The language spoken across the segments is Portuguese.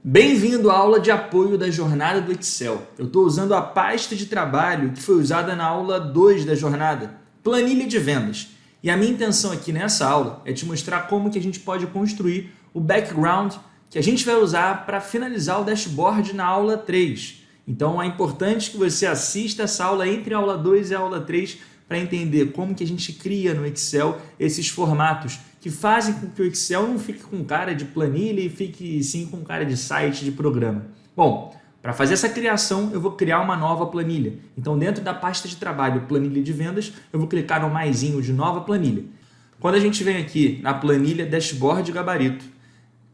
Bem-vindo à aula de apoio da jornada do Excel. Eu estou usando a pasta de trabalho que foi usada na aula 2 da jornada, planilha de vendas. E a minha intenção aqui nessa aula é te mostrar como que a gente pode construir o background que a gente vai usar para finalizar o dashboard na aula 3. Então é importante que você assista essa aula entre a aula 2 e a aula 3 para entender como que a gente cria no Excel esses formatos que fazem com que o Excel não fique com cara de planilha e fique sim com cara de site, de programa. Bom, para fazer essa criação eu vou criar uma nova planilha. Então dentro da pasta de trabalho planilha de vendas eu vou clicar no maisinho de nova planilha. Quando a gente vem aqui na planilha dashboard gabarito,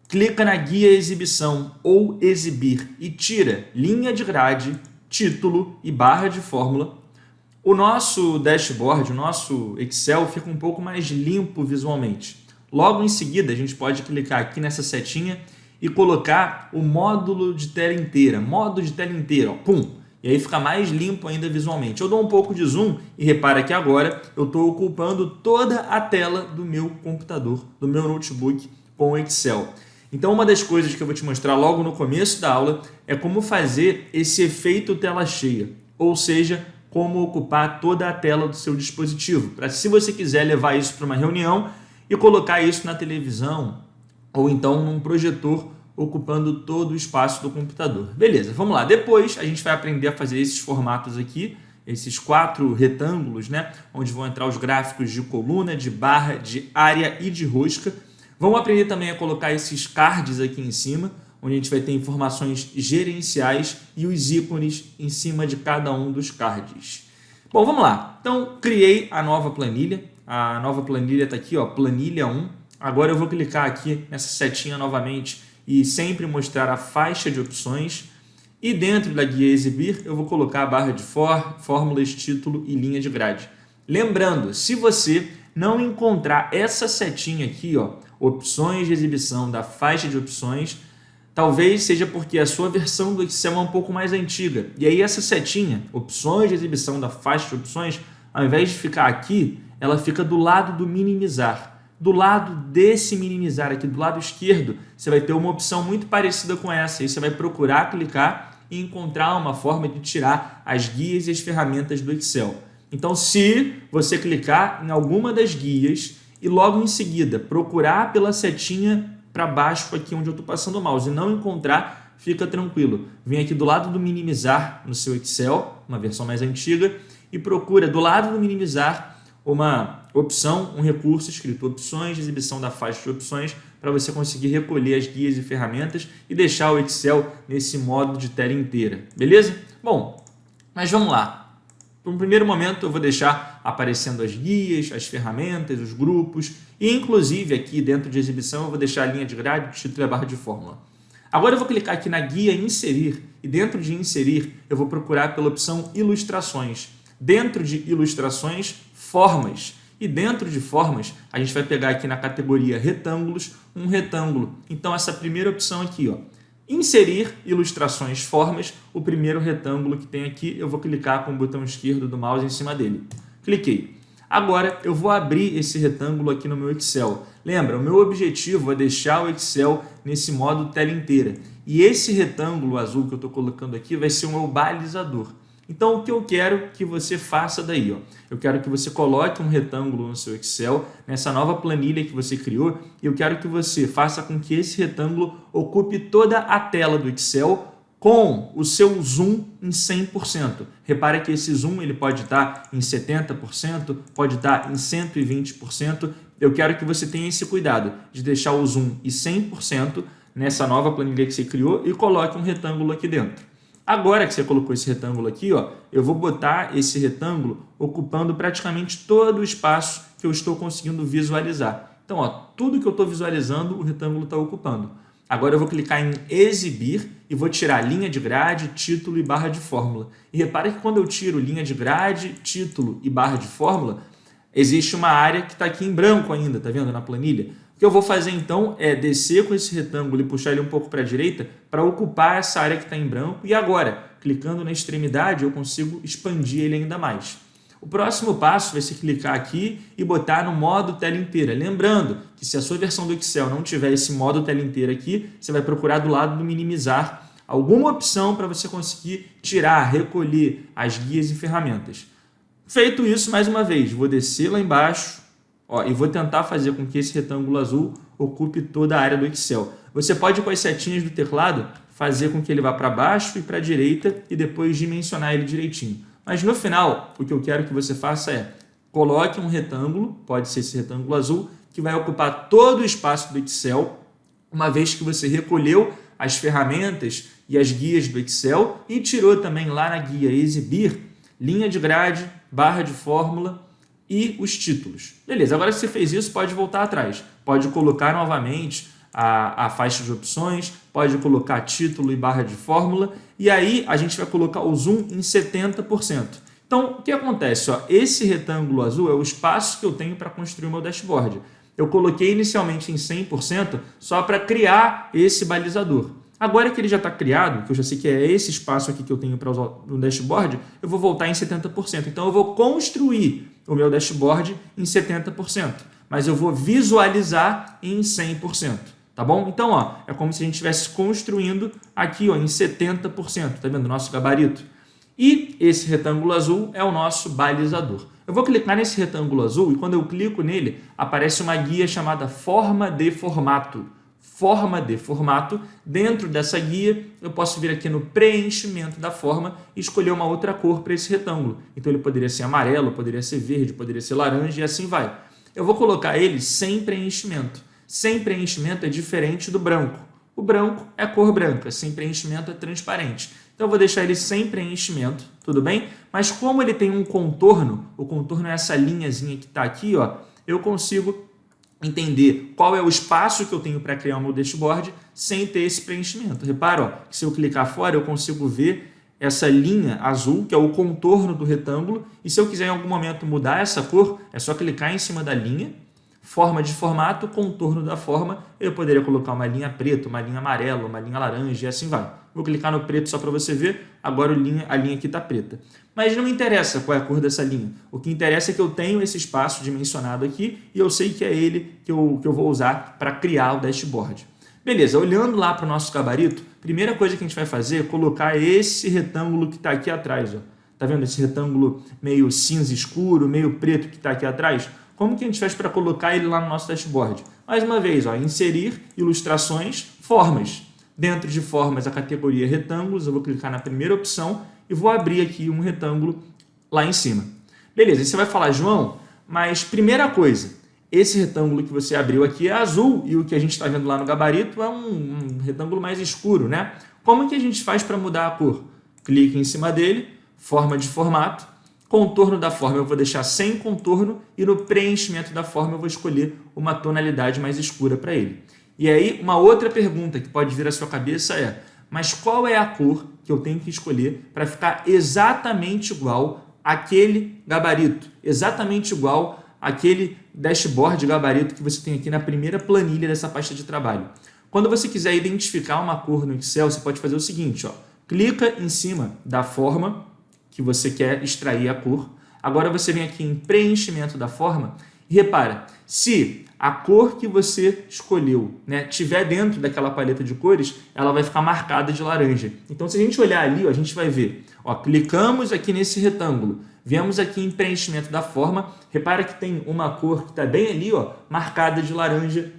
clica na guia exibição ou exibir e tira linha de grade, título e barra de fórmula. O nosso dashboard, o nosso Excel fica um pouco mais limpo visualmente. Logo em seguida, a gente pode clicar aqui nessa setinha e colocar o módulo de tela inteira, modo de tela inteira, ó, pum! E aí fica mais limpo ainda visualmente. Eu dou um pouco de zoom e repara que agora eu estou ocupando toda a tela do meu computador, do meu notebook com o Excel. Então uma das coisas que eu vou te mostrar logo no começo da aula é como fazer esse efeito tela cheia, ou seja, como ocupar toda a tela do seu dispositivo, para se você quiser levar isso para uma reunião e colocar isso na televisão ou então num projetor ocupando todo o espaço do computador. Beleza, vamos lá. Depois a gente vai aprender a fazer esses formatos aqui, esses 4 retângulos, né, onde vão entrar os gráficos de coluna, de barra, de área e de rosca. Vamos aprender também a colocar esses cards aqui em cima, onde a gente vai ter informações gerenciais e os ícones em cima de cada um dos cards. Bom, vamos lá. Então, criei a nova planilha. A nova planilha está aqui, ó, planilha 1. Agora eu vou clicar aqui nessa setinha novamente e sempre mostrar a faixa de opções. E dentro da guia exibir, eu vou colocar a barra de fórmulas, título e linha de grade. Lembrando, se você não encontrar essa setinha aqui, ó, opções de exibição da faixa de opções, talvez seja porque a sua versão do Excel é um pouco mais antiga. E aí essa setinha, opções de exibição da faixa de opções, ao invés de ficar aqui, ela fica do lado do minimizar. Do lado desse minimizar aqui, do lado esquerdo, você vai ter uma opção muito parecida com essa. Aí você vai procurar, clicar e encontrar uma forma de tirar as guias e as ferramentas do Excel. Então, se você clicar em alguma das guias e logo em seguida procurar pela setinha para baixo aqui onde eu estou passando o mouse e não encontrar, fica tranquilo. Vem aqui do lado do minimizar no seu Excel, uma versão mais antiga, e procura do lado do minimizar uma opção, um recurso escrito opções de exibição da faixa de opções para você conseguir recolher as guias e ferramentas e deixar o Excel nesse modo de tela inteira, beleza? Bom, mas vamos lá. Por um primeiro momento eu vou deixar aparecendo as guias, as ferramentas, os grupos e inclusive aqui dentro de exibição eu vou deixar a linha de grade, título e a barra de fórmula. Agora eu vou clicar aqui na guia inserir e dentro de inserir eu vou procurar pela opção ilustrações. Dentro de ilustrações, formas. E dentro de formas a gente vai pegar aqui na categoria retângulos um retângulo. Então essa primeira opção aqui, ó. Inserir ilustrações formas, o primeiro retângulo que tem aqui, eu vou clicar com o botão esquerdo do mouse em cima dele. Cliquei. Agora eu vou abrir esse retângulo aqui no meu Excel. Lembra, o meu objetivo é deixar o Excel nesse modo tela inteira. E esse retângulo azul que eu estou colocando aqui vai ser o meu balizador. Então, o que eu quero que você faça daí? Ó? Eu quero que você coloque um retângulo no seu Excel, nessa nova planilha que você criou, e eu quero que você faça com que esse retângulo ocupe toda a tela do Excel com o seu zoom em 100%. Repara que esse zoom ele pode estar em 70%, pode estar em 120%. Eu quero que você tenha esse cuidado de deixar o zoom em 100% nessa nova planilha que você criou e coloque um retângulo aqui dentro. Agora que você colocou esse retângulo aqui, ó, eu vou botar esse retângulo ocupando praticamente todo o espaço que eu estou conseguindo visualizar. Então, ó, tudo que eu estou visualizando, o retângulo está ocupando. Agora eu vou clicar em exibir e vou tirar linha de grade, título e barra de fórmula. E repare que quando eu tiro linha de grade, título e barra de fórmula, existe uma área que está aqui em branco ainda, tá vendo, na planilha? O que eu vou fazer então é descer com esse retângulo e puxar ele um pouco para a direita para ocupar essa área que está em branco e agora, clicando na extremidade, eu consigo expandir ele ainda mais. O próximo passo vai ser clicar aqui e botar no modo tela inteira. Lembrando que se a sua versão do Excel não tiver esse modo tela inteira aqui, você vai procurar do lado do minimizar alguma opção para você conseguir tirar, recolher as guias e ferramentas. Feito isso, mais uma vez, vou descer lá embaixo e vou tentar fazer com que esse retângulo azul ocupe toda a área do Excel. Você pode, com as setinhas do teclado, fazer com que ele vá para baixo e para a direita e depois dimensionar ele direitinho. Mas no final, o que eu quero que você faça é coloque um retângulo, pode ser esse retângulo azul, que vai ocupar todo o espaço do Excel, uma vez que você recolheu as ferramentas e as guias do Excel e tirou também lá na guia Exibir, linha de grade, barra de fórmula e os títulos. Beleza, agora que você fez isso, pode voltar atrás. Pode colocar novamente a faixa de opções, pode colocar título e barra de fórmula, e aí a gente vai colocar o zoom em 70%. Então, o que acontece? Esse retângulo azul é o espaço que eu tenho para construir o meu dashboard. Eu coloquei inicialmente em 100% só para criar esse balizador. Agora que ele já está criado, que eu já sei que é esse espaço aqui que eu tenho para usar no dashboard, eu vou voltar em 70%. Então, eu vou construir o meu dashboard em 70%, mas eu vou visualizar em 100%. Tá bom? Então, é como se a gente estivesse construindo aqui em 70%, tá vendo? Nosso gabarito. E esse retângulo azul é o nosso balizador. Eu vou clicar nesse retângulo azul e quando eu clico nele, aparece uma guia chamada Forma de Formato. Forma de Formato. Dentro dessa guia, eu posso vir aqui no preenchimento da forma e escolher uma outra cor para esse retângulo. Então, ele poderia ser amarelo, poderia ser verde, poderia ser laranja e assim vai. Eu vou colocar ele sem preenchimento. Sem preenchimento é diferente do branco. O branco é cor branca, sem preenchimento é transparente. Então, eu vou deixar ele sem preenchimento, tudo bem? Mas como ele tem um contorno, o contorno é essa linhazinha que está aqui, eu consigo entender qual é o espaço que eu tenho para criar o meu dashboard sem ter esse preenchimento. Repara, que se eu clicar fora, eu consigo ver essa linha azul, que é o contorno do retângulo, e se eu quiser em algum momento mudar essa cor, é só clicar em cima da linha, forma de formato, contorno da forma, eu poderia colocar uma linha preta, uma linha amarela, uma linha laranja e assim vai. Vou clicar no preto só para você ver, agora a linha aqui está preta. Mas não me interessa qual é a cor dessa linha. O que interessa é que eu tenho esse espaço dimensionado aqui e eu sei que é ele que eu vou usar para criar o dashboard. Beleza, olhando lá para o nosso gabarito, primeira coisa que a gente vai fazer é colocar esse retângulo que está aqui atrás. Tá vendo esse retângulo meio cinza escuro, meio preto que está aqui atrás? Como que a gente faz para colocar ele lá no nosso dashboard? Mais uma vez, inserir, ilustrações, formas. Dentro de formas, a categoria retângulos, eu vou clicar na primeira opção e vou abrir aqui um retângulo lá em cima. Beleza, aí você vai falar, João, mas primeira coisa, esse retângulo que você abriu aqui é azul e o que a gente está vendo lá no gabarito é um retângulo mais escuro, né? Como que a gente faz para mudar a cor? Clique em cima dele, forma de formato, contorno da forma eu vou deixar sem contorno e no preenchimento da forma eu vou escolher uma tonalidade mais escura para ele. E aí, uma outra pergunta que pode vir à sua cabeça é, mas qual é a cor que eu tenho que escolher para ficar exatamente igual àquele gabarito? Exatamente igual àquele dashboard gabarito que você tem aqui na primeira planilha dessa pasta de trabalho. Quando você quiser identificar uma cor no Excel, você pode fazer o seguinte, clica em cima da forma que você quer extrair a cor. Agora você vem aqui em preenchimento da forma e repara, se a cor que você escolheu tiver dentro daquela paleta de cores, ela vai ficar marcada de laranja. Então, se a gente olhar ali, a gente vai ver, clicamos aqui nesse retângulo, viemos aqui em preenchimento da forma, repara que tem uma cor que está bem ali, marcada de laranja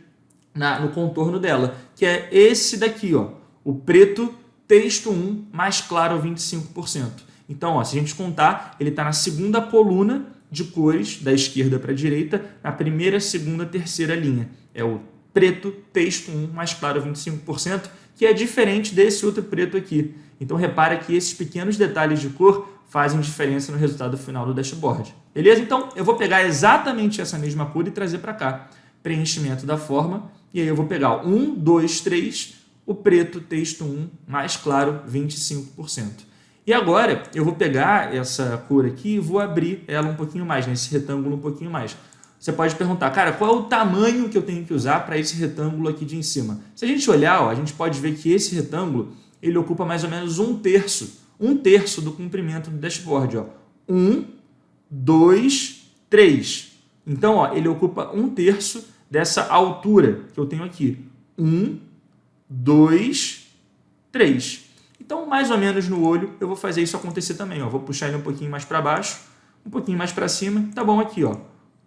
no contorno dela, que é esse daqui, o preto texto 1 mais claro 25%. Então, se a gente contar, ele está na segunda coluna de cores, da esquerda para a direita, na primeira, segunda, terceira linha. É o preto, texto 1, mais claro 25%, que é diferente desse outro preto aqui. Então, repara que esses pequenos detalhes de cor fazem diferença no resultado final do dashboard. Beleza? Então, eu vou pegar exatamente essa mesma cor e trazer para cá. Preenchimento da forma, e aí eu vou pegar 1, 2, 3, o preto, texto 1, mais claro 25%. E agora eu vou pegar essa cor aqui e vou abrir ela um pouquinho mais, esse retângulo um pouquinho mais. Você pode perguntar, cara, qual é o tamanho que eu tenho que usar para esse retângulo aqui de em cima? Se a gente olhar, a gente pode ver que esse retângulo ele ocupa mais ou menos um terço do comprimento do dashboard. 1, 2, 3. Então, ó, ele ocupa 1/3 dessa altura que eu tenho aqui. 1, 2, 3. Então, mais ou menos no olho, eu vou fazer isso acontecer também. Ó. Vou puxar ele um pouquinho mais para baixo, um pouquinho mais para cima. Tá bom aqui, ó.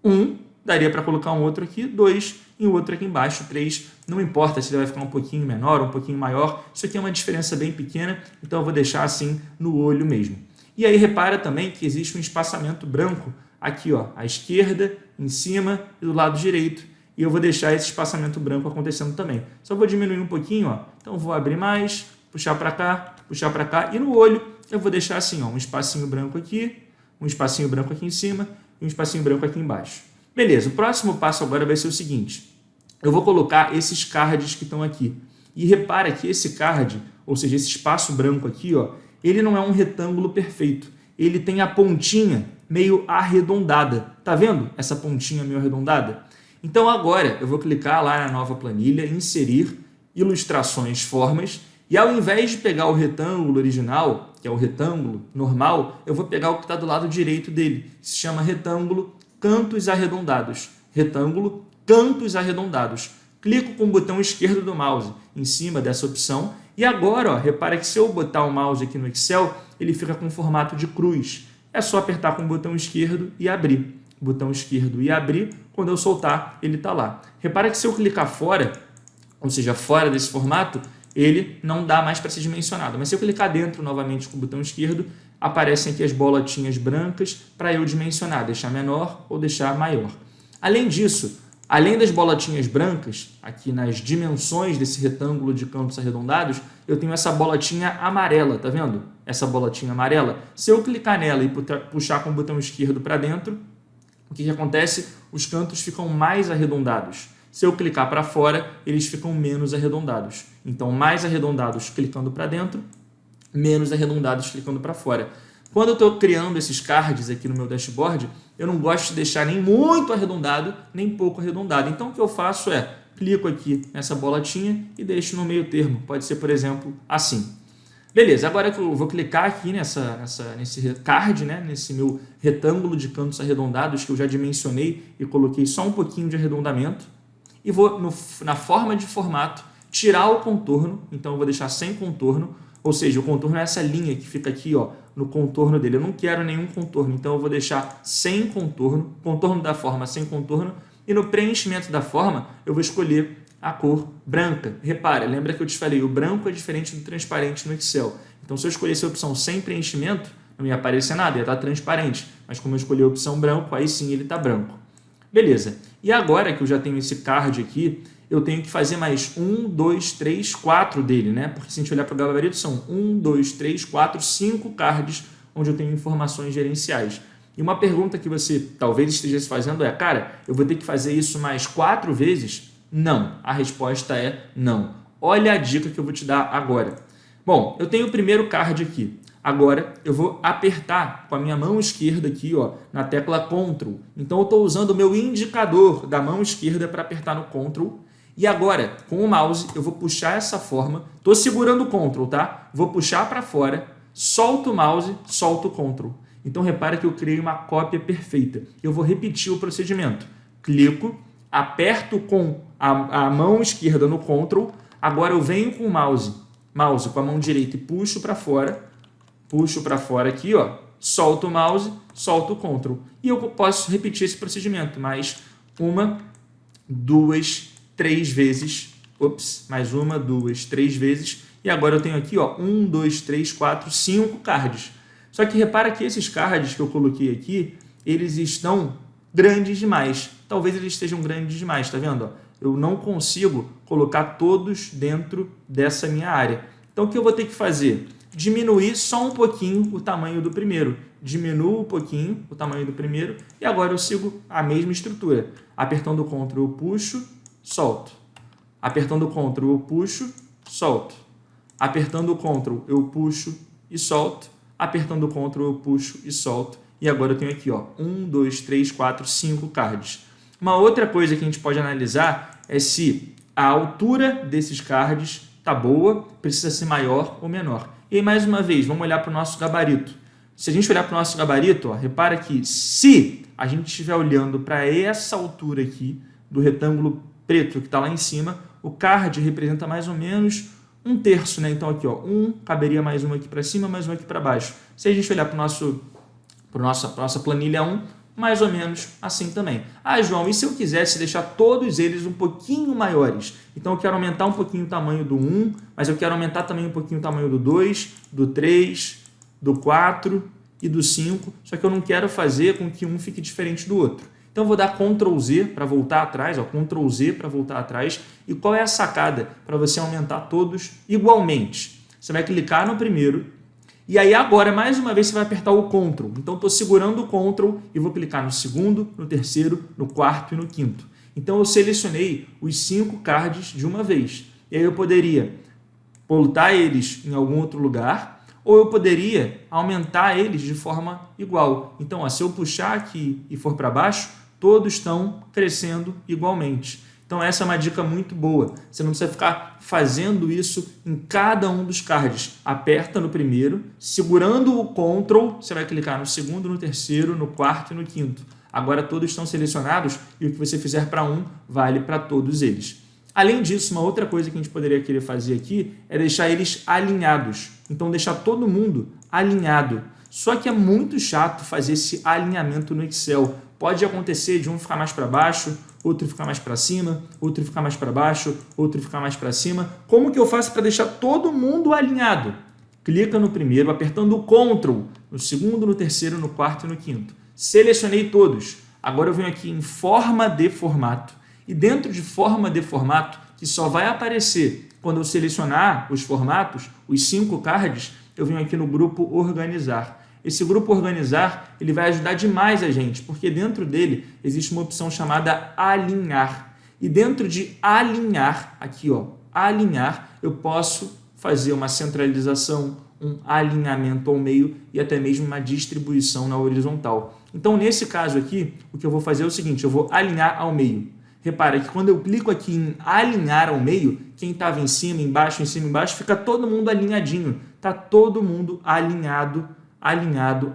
1, daria para colocar um outro aqui, 2 e um outro aqui embaixo, 3. Não importa se ele vai ficar um pouquinho menor, um pouquinho maior. Isso aqui é uma diferença bem pequena, então eu vou deixar assim no olho mesmo. E aí repara também que existe um espaçamento branco aqui, ó, à esquerda, em cima e do lado direito. E eu vou deixar esse espaçamento branco acontecendo também. Só vou diminuir um pouquinho, ó. Então vou abrir mais, puxar para cá. E no olho eu vou deixar assim, ó, um espacinho branco aqui, um espacinho branco aqui em cima e um espacinho branco aqui embaixo. Beleza, o próximo passo agora vai ser o seguinte. Eu vou colocar esses cards que estão aqui. E repara que esse card, ou seja, esse espaço branco aqui, ó, ele não é um retângulo perfeito. Ele tem a pontinha meio arredondada. Tá vendo essa pontinha meio arredondada? Então agora eu vou clicar lá na nova planilha, inserir, ilustrações, formas, e ao invés de pegar o retângulo original, que é o retângulo normal, eu vou pegar o que está do lado direito dele. Se chama retângulo cantos arredondados. Retângulo cantos arredondados. Clico com o botão esquerdo do mouse em cima dessa opção e agora, ó, repara que se eu botar o mouse aqui no Excel, ele fica com formato de cruz. É só apertar com o botão esquerdo e abrir. Botão esquerdo e abrir, quando eu soltar, ele está lá. Repara que se eu clicar fora, ou seja, fora desse formato, ele não dá mais para ser dimensionado. Mas se eu clicar dentro novamente com o botão esquerdo, aparecem aqui as bolotinhas brancas para eu dimensionar, deixar menor ou deixar maior. Além disso, além das bolotinhas brancas, aqui nas dimensões desse retângulo de cantos arredondados, eu tenho essa bolotinha amarela, tá vendo? Essa bolotinha amarela. Se eu clicar nela e puxar com o botão esquerdo para dentro, o que acontece? Os cantos ficam mais arredondados. Se eu clicar para fora, eles ficam menos arredondados. Então, mais arredondados clicando para dentro, menos arredondados clicando para fora. Quando eu estou criando esses cards aqui no meu dashboard, eu não gosto de deixar nem muito arredondado, nem pouco arredondado. Então, o que eu faço é, clico aqui nessa bolotinha e deixo no meio termo. Pode ser, por exemplo, assim. Beleza, agora eu vou clicar aqui nesse card, né, nesse meu retângulo de cantos arredondados que eu já dimensionei e coloquei só um pouquinho de arredondamento. E vou, na forma de formato, tirar o contorno. Então, eu vou deixar sem contorno. Ou seja, o contorno é essa linha que fica aqui, ó, no contorno dele. Eu não quero nenhum contorno, então eu vou deixar sem contorno, contorno da forma sem contorno, e no preenchimento da forma eu vou escolher a cor branca. Repara, lembra que eu te falei, o branco é diferente do transparente no Excel. Então, se eu escolhesse a opção sem preenchimento, não ia aparecer nada, ia estar transparente. Mas como eu escolhi a opção branco, aí sim ele está branco. Beleza. E agora que eu já tenho esse card aqui, eu tenho que fazer mais 1, 2, 3, 4 dele, né? Porque se a gente olhar para o gabarito, são 1, 2, 3, 4, 5 cards onde eu tenho informações gerenciais. E uma pergunta que você talvez esteja se fazendo é, cara, eu vou ter que fazer isso mais 4 vezes? Não. A resposta é não. Olha a dica que eu vou te dar agora. Bom, eu tenho o primeiro card aqui. Agora, eu vou apertar com a minha mão esquerda aqui, ó, na tecla Ctrl. Então, eu estou usando o meu indicador da mão esquerda para apertar no Ctrl. E agora, com o mouse, eu vou puxar essa forma. Estou segurando o Ctrl, tá? Vou puxar para fora, solto o mouse, solto o Ctrl. Então, repara que eu criei uma cópia perfeita. Eu vou repetir o procedimento. Clico, aperto com a mão esquerda no Ctrl. Agora, eu venho com o mouse com a mão direita e puxo para fora. Puxo para fora aqui, ó, solto o mouse, solto o Ctrl. E eu posso repetir esse procedimento mais 1, 2, 3 vezes. Ops, mais 1, 2, 3 vezes. E agora eu tenho aqui, ó, 1, 2, 3, 4, 5 cards. Só que repara que esses cards que eu coloquei aqui, eles estão grandes demais. Talvez eles estejam grandes demais, tá vendo? Ó, eu não consigo colocar todos dentro dessa minha área. Então, o que eu vou ter que fazer? Diminuir só um pouquinho o tamanho do primeiro. Diminuo um pouquinho o tamanho do primeiro e agora eu sigo a mesma estrutura. Apertando o Ctrl eu puxo, solto. Apertando o Ctrl eu puxo, solto. Apertando o Ctrl eu puxo e solto. Apertando o Ctrl eu puxo e solto. E agora eu tenho aqui, ó, 1, 2, 3, 4, 5 cards. Uma outra coisa que a gente pode analisar é se a altura desses cards está boa, precisa ser maior ou menor. E aí, mais uma vez, vamos olhar para o nosso gabarito. Se a gente olhar para o nosso gabarito, ó, repara que se a gente estiver olhando para essa altura aqui do retângulo preto que está lá em cima, o card representa mais ou menos 1/3, né? Então aqui, ó, caberia mais um aqui para cima, mais um aqui para baixo. Se a gente olhar para nossa planilha 1, mais ou menos assim também. Ah, João, e se eu quisesse deixar todos eles um pouquinho maiores? Então eu quero aumentar um pouquinho o tamanho do 1, mas eu quero aumentar também um pouquinho o tamanho do 2, do 3, do 4 e do 5, só que eu não quero fazer com que um fique diferente do outro. Então eu vou dar Ctrl Z para voltar atrás, ó, Ctrl Z para voltar atrás. E qual é a sacada para você aumentar todos igualmente? Você vai clicar no primeiro, e aí agora, mais uma vez, você vai apertar o Ctrl. Então estou segurando o Ctrl e vou clicar no segundo, no terceiro, no quarto e no quinto. Então eu selecionei os 5 cards de uma vez. E aí eu poderia botar eles em algum outro lugar, ou eu poderia aumentar eles de forma igual. Então, ó, se eu puxar aqui e for para baixo, todos estão crescendo igualmente. Então, essa é uma dica muito boa. Você não precisa ficar fazendo isso em cada um dos cards. Aperta no primeiro, segurando o Ctrl, você vai clicar no segundo, no terceiro, no quarto e no quinto. Agora todos estão selecionados e o que você fizer para um vale para todos eles. Além disso, uma outra coisa que a gente poderia querer fazer aqui é deixar eles alinhados. Então, deixar todo mundo alinhado. Só que é muito chato fazer esse alinhamento no Excel. Pode acontecer de um ficar mais para baixo, outro ficar mais para cima, outro ficar mais para baixo, outro ficar mais para cima. Como que eu faço para deixar todo mundo alinhado? Clica no primeiro, apertando o Ctrl, no segundo, no terceiro, no quarto e no quinto. Selecionei todos. Agora eu venho aqui em forma de formato. E dentro de forma de formato, que só vai aparecer quando eu selecionar os formatos, os 5 cards, eu venho aqui no grupo Organizar. Esse grupo Organizar, ele vai ajudar demais a gente, porque dentro dele existe uma opção chamada Alinhar. E dentro de Alinhar, aqui ó, Alinhar, eu posso fazer uma centralização, um alinhamento ao meio e até mesmo uma distribuição na horizontal. Então, nesse caso aqui, o que eu vou fazer é o seguinte, eu vou alinhar ao meio. Repara que quando eu clico aqui em alinhar ao meio, quem estava em cima, embaixo, fica todo mundo alinhadinho. Está todo mundo alinhado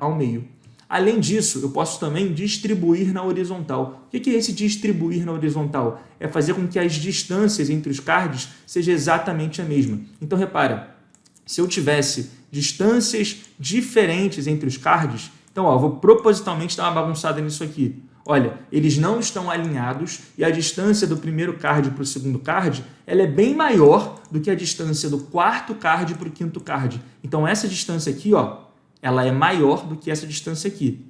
ao meio. Além disso, eu posso também distribuir na horizontal. O que é esse distribuir na horizontal? É fazer com que as distâncias entre os cards seja exatamente a mesma. Então, repara, se eu tivesse distâncias diferentes entre os cards, então, ó, eu vou propositalmente dar uma bagunçada nisso aqui. Olha, eles não estão alinhados e a distância do primeiro card para o segundo card ela é bem maior do que a distância do quarto card para o quinto card. Então, essa distância aqui, ó, ela é maior do que essa distância aqui.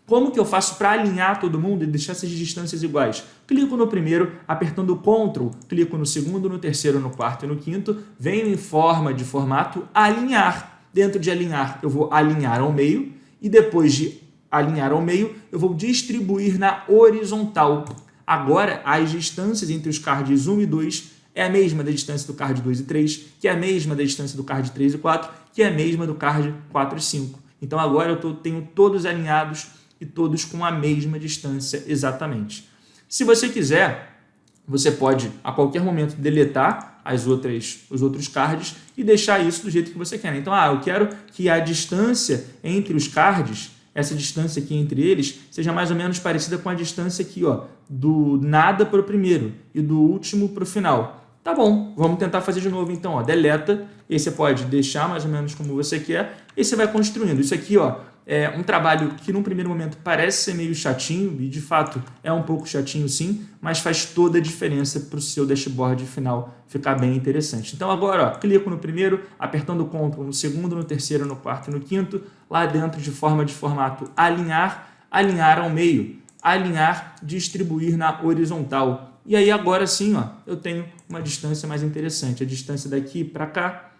Como que eu faço para alinhar todo mundo e deixar essas distâncias iguais? Clico no primeiro, apertando o Ctrl, clico no segundo, no terceiro, no quarto e no quinto, venho em forma de formato alinhar. Dentro de alinhar, eu vou alinhar ao meio e depois de alinhar ao meio, eu vou distribuir na horizontal. Agora, as distâncias entre os cards 1 e 2 é a mesma da distância do card 2 e 3, que é a mesma da distância do card 3 e 4, que é a mesma do card 4 e 5. Então, agora eu tenho todos alinhados e todos com a mesma distância exatamente. Se você quiser, você pode, a qualquer momento, deletar os outros cards e deixar isso do jeito que você quer. Então, eu quero que a distância entre os cards, essa distância aqui entre eles, seja mais ou menos parecida com a distância aqui, ó, do nada para o primeiro e do último para o final. Tá bom, vamos tentar fazer de novo então, ó, deleta, e aí você pode deixar mais ou menos como você quer, e você vai construindo. Isso aqui, ó, é um trabalho que num primeiro momento parece ser meio chatinho, e de fato é um pouco chatinho sim, mas faz toda a diferença para o seu dashboard final ficar bem interessante. Então agora, ó, clico no primeiro, apertando o Ctrl no segundo, no terceiro, no quarto e no quinto, lá dentro de forma de formato alinhar, alinhar ao meio, alinhar, distribuir na horizontal. E aí agora sim, ó, eu tenho uma distância mais interessante. A distância daqui para cá,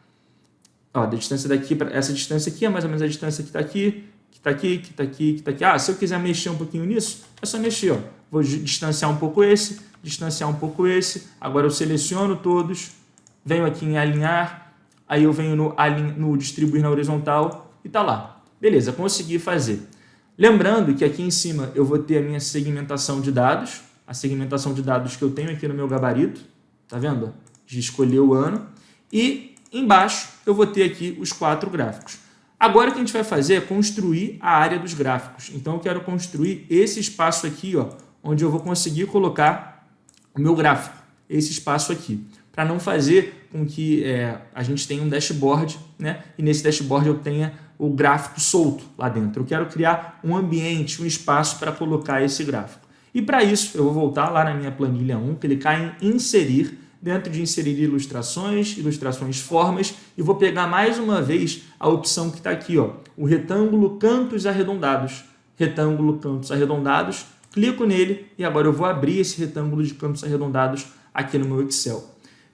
ó, da distância daqui para essa distância aqui é mais ou menos a distância que está aqui, que está aqui, que está aqui, que está aqui. Se eu quiser mexer um pouquinho nisso, é só mexer, ó. Vou distanciar um pouco esse, distanciar um pouco esse. Agora eu seleciono todos, venho aqui em alinhar, aí eu venho no distribuir na horizontal e tá lá. Beleza, consegui fazer. Lembrando que aqui em cima eu vou ter a minha segmentação de dados, a segmentação de dados que eu tenho aqui no meu gabarito, tá vendo? De escolher o ano. E embaixo eu vou ter aqui os 4 gráficos. Agora o que a gente vai fazer é construir a área dos gráficos. Então eu quero construir esse espaço aqui, ó, onde eu vou conseguir colocar o meu gráfico, esse espaço aqui, para não fazer com que a gente tenha um dashboard, né? E nesse dashboard eu tenha o gráfico solto lá dentro. Eu quero criar um ambiente, um espaço para colocar esse gráfico. E para isso eu vou voltar lá na minha planilha 1, clicar em inserir, dentro de inserir ilustrações, formas, e vou pegar mais uma vez a opção que está aqui, ó, o retângulo cantos arredondados. Retângulo cantos arredondados, clico nele e agora eu vou abrir esse retângulo de cantos arredondados aqui no meu Excel.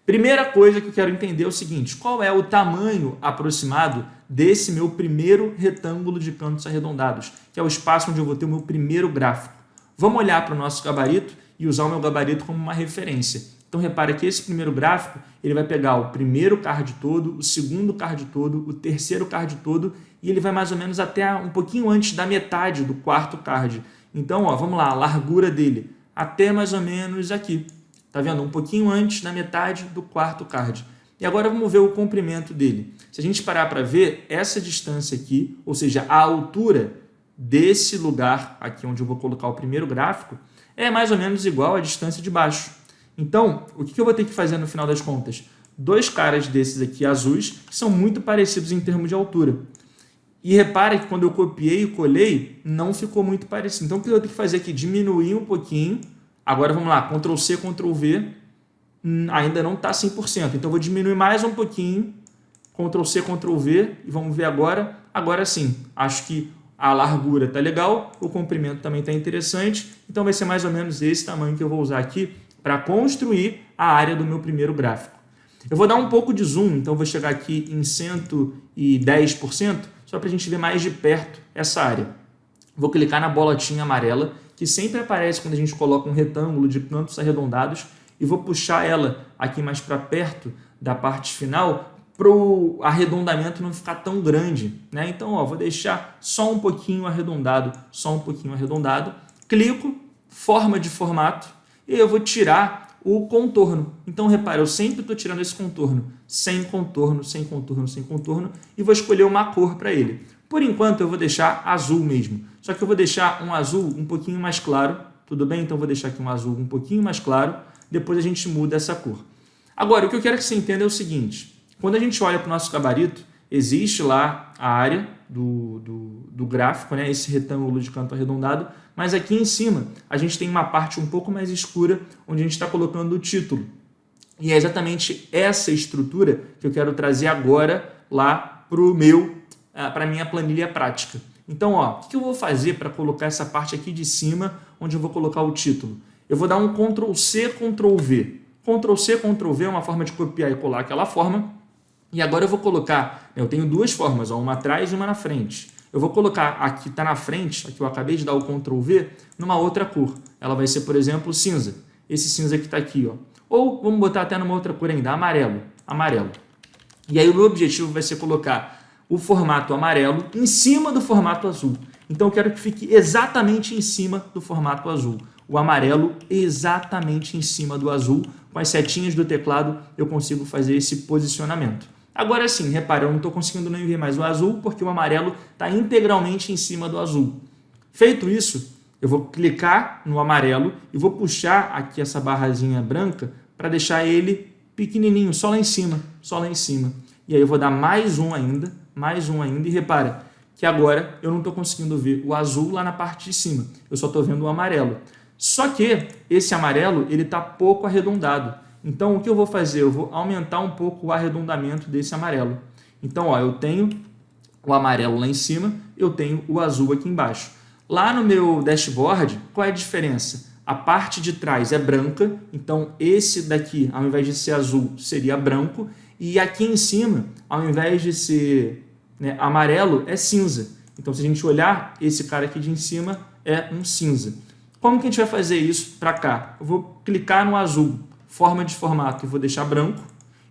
Primeira coisa que eu quero entender é o seguinte: qual é o tamanho aproximado desse meu primeiro retângulo de cantos arredondados, que é o espaço onde eu vou ter o meu primeiro gráfico. Vamos olhar para o nosso gabarito e usar o meu gabarito como uma referência. Então, repara que esse primeiro gráfico ele vai pegar o primeiro card todo, o segundo card todo, o terceiro card todo e ele vai mais ou menos até um pouquinho antes da metade do quarto card. Então, ó, vamos lá, a largura dele até mais ou menos aqui. Tá vendo? Um pouquinho antes da metade do quarto card. E agora vamos ver o comprimento dele. Se a gente parar para ver, essa distância aqui, ou seja, a altura desse lugar aqui onde eu vou colocar o primeiro gráfico, é mais ou menos igual à distância de baixo. Então, o que eu vou ter que fazer no final das contas? Dois caras desses aqui azuis, que são muito parecidos em termos de altura. E repara que quando eu copiei e colei, não ficou muito parecido. Então, o que eu vou ter que fazer aqui? Diminuir um pouquinho. Agora, vamos lá, Ctrl C, Ctrl V, ainda não está 100%. Então, eu vou diminuir mais um pouquinho, Ctrl C, Ctrl V, e vamos ver agora. Agora sim, acho que a largura está legal, o comprimento também está interessante. Então, vai ser mais ou menos esse tamanho que eu vou usar aqui para construir a área do meu primeiro gráfico. Eu vou dar um pouco de zoom, então vou chegar aqui em 110%, só para a gente ver mais de perto essa área. Vou clicar na bolotinha amarela, que sempre aparece quando a gente coloca um retângulo de cantos arredondados, e vou puxar ela aqui mais para perto da parte final, para o arredondamento não ficar tão grande, né? Então, ó, vou deixar só um pouquinho arredondado, clico, forma de formato, e eu vou tirar o contorno. Então, repara, eu sempre estou tirando esse contorno, sem contorno, e vou escolher uma cor para ele. Por enquanto, eu vou deixar azul mesmo, só que eu vou deixar um azul um pouquinho mais claro, tudo bem? Então, eu vou deixar aqui um azul um pouquinho mais claro, depois a gente muda essa cor. Agora, o que eu quero que você entenda é o seguinte: quando a gente olha para o nosso gabarito, existe lá a área do gráfico, né? Esse retângulo de canto arredondado, mas aqui em cima a gente tem uma parte um pouco mais escura, onde a gente está colocando o título. E é exatamente essa estrutura que eu quero trazer agora lá para a minha planilha prática. Então, ó, o que eu vou fazer para colocar essa parte aqui de cima, onde eu vou colocar o título? Eu vou dar um Ctrl C, Ctrl V. Ctrl C, Ctrl V é uma forma de copiar e colar aquela forma. E agora eu vou colocar, eu tenho duas formas, ó, uma atrás e uma na frente. Eu vou colocar aqui, está na frente, aqui eu acabei de dar o Ctrl V, numa outra cor. Ela vai ser, por exemplo, cinza. Esse cinza que está aqui, ó. Ou vamos botar até numa outra cor ainda, amarelo. E aí o meu objetivo vai ser colocar o formato amarelo em cima do formato azul. Então eu quero que fique exatamente em cima do formato azul. O amarelo exatamente em cima do azul. Com as setinhas do teclado eu consigo fazer esse posicionamento. Agora sim, repara, eu não estou conseguindo nem ver mais o azul porque o amarelo está integralmente em cima do azul. Feito isso, eu vou clicar no amarelo e vou puxar aqui essa barrazinha branca para deixar ele pequenininho, só lá em cima. E aí eu vou dar mais um ainda e repara que agora eu não estou conseguindo ver o azul lá na parte de cima, eu só estou vendo o amarelo. Só que esse amarelo ele está pouco arredondado. Então, o que eu vou fazer? Eu vou aumentar um pouco o arredondamento desse amarelo. Então, ó, eu tenho o amarelo lá em cima, eu tenho o azul aqui embaixo. Lá no meu dashboard, qual é a diferença? A parte de trás é branca, então esse daqui, ao invés de ser azul, seria branco. E aqui em cima, ao invés de ser amarelo, é cinza. Então, se a gente olhar, esse cara aqui de em cima é um cinza. Como que a gente vai fazer isso para cá? Eu vou clicar no azul, forma de formato, e vou deixar branco.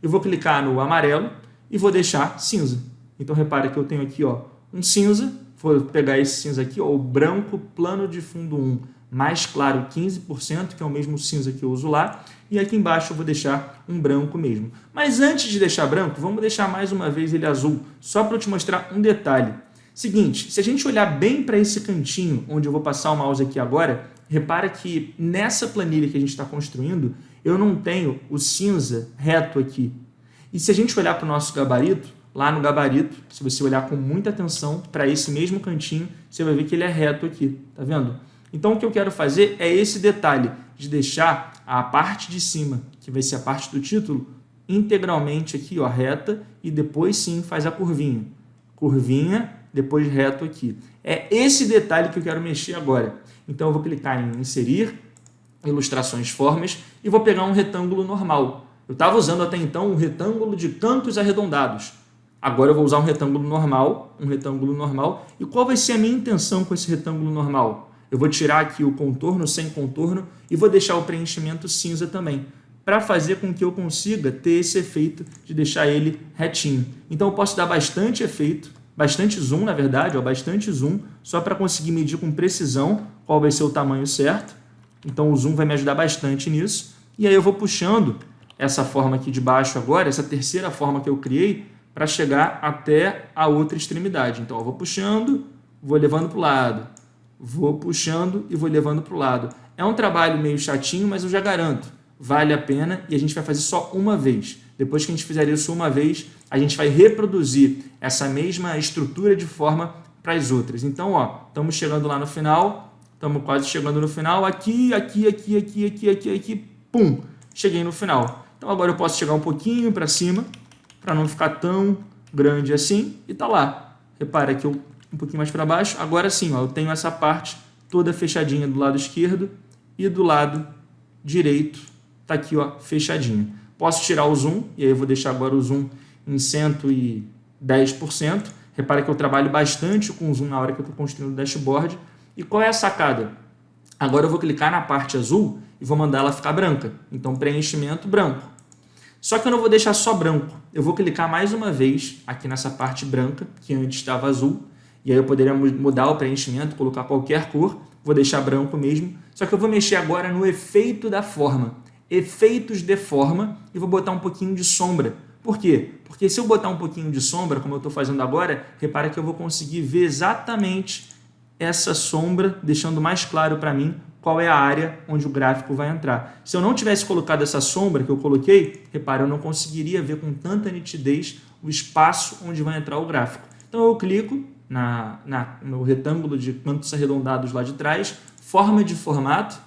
Eu vou clicar no amarelo e vou deixar cinza. Então, repare que eu tenho aqui, ó, um cinza, vou pegar esse cinza aqui, ó, o branco plano de fundo 1 mais claro 15%, que é o mesmo cinza que eu uso lá, e aqui embaixo eu vou deixar um branco mesmo. Mas antes de deixar branco, vamos deixar mais uma vez ele azul, só para eu te mostrar um detalhe. Seguinte, se a gente olhar bem para esse cantinho, onde eu vou passar o mouse aqui agora, repara que nessa planilha que a gente está construindo, eu não tenho o cinza reto aqui. E se a gente olhar para o nosso gabarito, lá no gabarito, se você olhar com muita atenção para esse mesmo cantinho, você vai ver que ele é reto aqui, tá vendo? Então o que eu quero fazer é esse detalhe, de deixar a parte de cima, que vai ser a parte do título, integralmente aqui, ó, reta, e depois sim faz a curvinha. Curvinha, depois reto aqui. É esse detalhe que eu quero mexer agora. Então eu vou clicar em inserir, ilustrações, formas, e vou pegar um retângulo normal. Eu estava usando até então um retângulo de cantos arredondados. Agora eu vou usar um retângulo normal. E qual vai ser a minha intenção com esse retângulo normal? Eu vou tirar aqui o contorno sem contorno e vou deixar o preenchimento cinza também, para fazer com que eu consiga ter esse efeito de deixar ele retinho. Então eu posso dar bastante efeito, bastante zoom, na verdade, ó, bastante zoom, só para conseguir medir com precisão qual vai ser o tamanho certo. Então o zoom vai me ajudar bastante nisso. E aí eu vou puxando essa forma aqui de baixo agora, essa terceira forma que eu criei, para chegar até a outra extremidade. Então eu vou puxando, vou levando para o lado, vou puxando e vou levando para o lado. É um trabalho meio chatinho, mas eu já garanto, vale a pena, e a gente vai fazer só uma vez. Depois que a gente fizer isso uma vez, a gente vai reproduzir essa mesma estrutura de forma para as outras. Então, ó, estamos chegando lá no final, estamos quase chegando no final, aqui, pum, cheguei no final. Então agora eu posso chegar um pouquinho para cima, para não ficar tão grande assim, e tá lá. Repara que eu um pouquinho mais para baixo, agora sim, ó, eu tenho essa parte toda fechadinha do lado esquerdo e do lado direito tá aqui, ó, fechadinha. Posso tirar o zoom, e aí eu vou deixar agora o zoom em 110%. Repara que eu trabalho bastante com o zoom na hora que eu estou construindo o dashboard. E qual é a sacada? Agora eu vou clicar na parte azul e vou mandar ela ficar branca. Então, preenchimento branco. Só que eu não vou deixar só branco. Eu vou clicar mais uma vez aqui nessa parte branca, que antes estava azul. E aí eu poderia mudar o preenchimento, colocar qualquer cor. Vou deixar branco mesmo. Só que eu vou mexer agora no efeito da forma. Efeitos de forma, e vou botar um pouquinho de sombra. Por quê? Porque se eu botar um pouquinho de sombra, como eu estou fazendo agora, repara que eu vou conseguir ver exatamente essa sombra, deixando mais claro para mim qual é a área onde o gráfico vai entrar. Se eu não tivesse colocado essa sombra que eu coloquei, repara, eu não conseguiria ver com tanta nitidez o espaço onde vai entrar o gráfico. Então eu clico no retângulo de cantos arredondados lá de trás, forma de formato,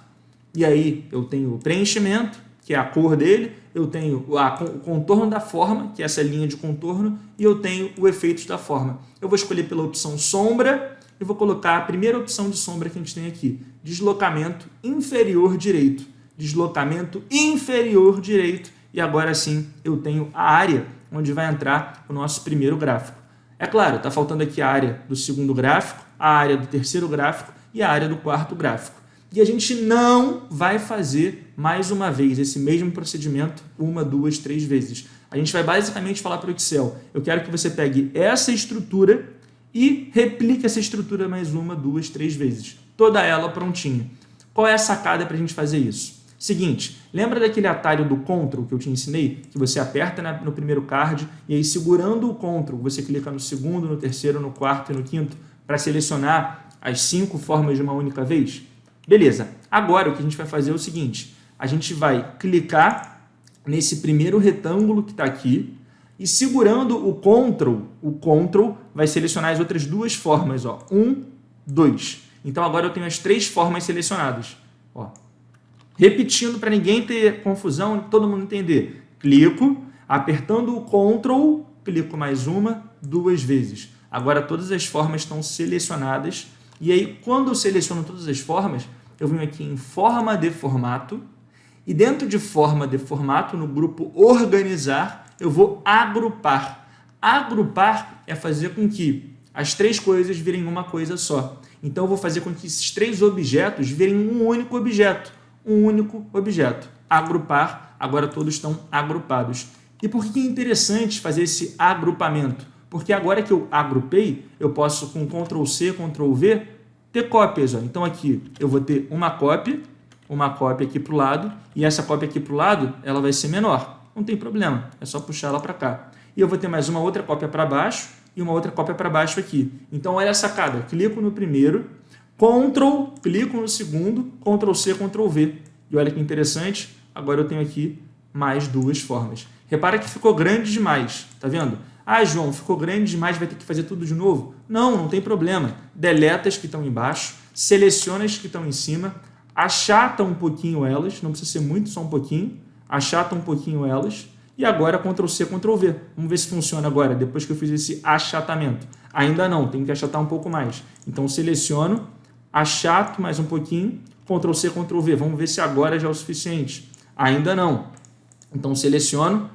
e aí eu tenho o preenchimento, que é a cor dele, eu tenho o contorno da forma, que é essa linha de contorno, e eu tenho o efeito da forma. Eu vou escolher pela opção sombra e vou colocar a primeira opção de sombra que a gente tem aqui, deslocamento inferior direito. Deslocamento inferior direito, e agora sim eu tenho a área onde vai entrar o nosso primeiro gráfico. É claro, está faltando aqui a área do segundo gráfico, a área do terceiro gráfico e a área do quarto gráfico. E a gente não vai fazer mais uma vez esse mesmo procedimento 1, 2, 3 vezes. A gente vai basicamente falar para o Excel, eu quero que você pegue essa estrutura e replique essa estrutura mais 1, 2, 3 vezes. Toda ela prontinha. Qual é a sacada para a gente fazer isso? Seguinte, lembra daquele atalho do Ctrl que eu te ensinei? Que você aperta no primeiro card e aí segurando o Ctrl, você clica no segundo, no terceiro, no quarto e no quinto para selecionar as 5 formas de uma única vez? Beleza, agora o que a gente vai fazer é o seguinte, a gente vai clicar nesse primeiro retângulo que está aqui e segurando o Ctrl vai selecionar as outras 2 formas, ó, 1, 2. Então agora eu tenho as 3 formas selecionadas. Ó. Repetindo para ninguém ter confusão, todo mundo entender. Clico, apertando o Ctrl, clico mais 1, 2 vezes. Agora todas as formas estão selecionadas e aí quando eu seleciono todas as formas, eu venho aqui em forma de formato e dentro de forma de formato, no grupo organizar, eu vou agrupar. Agrupar é fazer com que as 3 coisas virem uma coisa só. Então eu vou fazer com que esses 3 objetos virem um único objeto. Um único objeto. Agrupar, agora todos estão agrupados. E por que é interessante fazer esse agrupamento? Porque agora que eu agrupei, eu posso com Ctrl+C, Ctrl+V, ter cópias. Ó. Então aqui eu vou ter uma cópia aqui para o lado, e essa cópia aqui para o lado, ela vai ser menor. Não tem problema, é só puxar ela para cá. E eu vou ter mais uma outra cópia para baixo e uma outra cópia para baixo aqui. Então olha a sacada, clico no primeiro, clico no segundo, Ctrl+C, Ctrl+V. E olha que interessante, agora eu tenho aqui mais duas formas. Repara que ficou grande demais, tá vendo? Ah, João, ficou grande demais, vai ter que fazer tudo de novo? Não, não tem problema. Deleta as que estão embaixo, seleciona as que estão em cima, achata um pouquinho elas, não precisa ser muito, só um pouquinho, achata um pouquinho elas, e agora Ctrl+C, Ctrl+V. Vamos ver se funciona agora, depois que eu fiz esse achatamento. Ainda não, tem que achatar um pouco mais. Então seleciono, achato mais um pouquinho, Ctrl+C, Ctrl+V. Vamos ver se agora já é o suficiente. Ainda não. Então seleciono,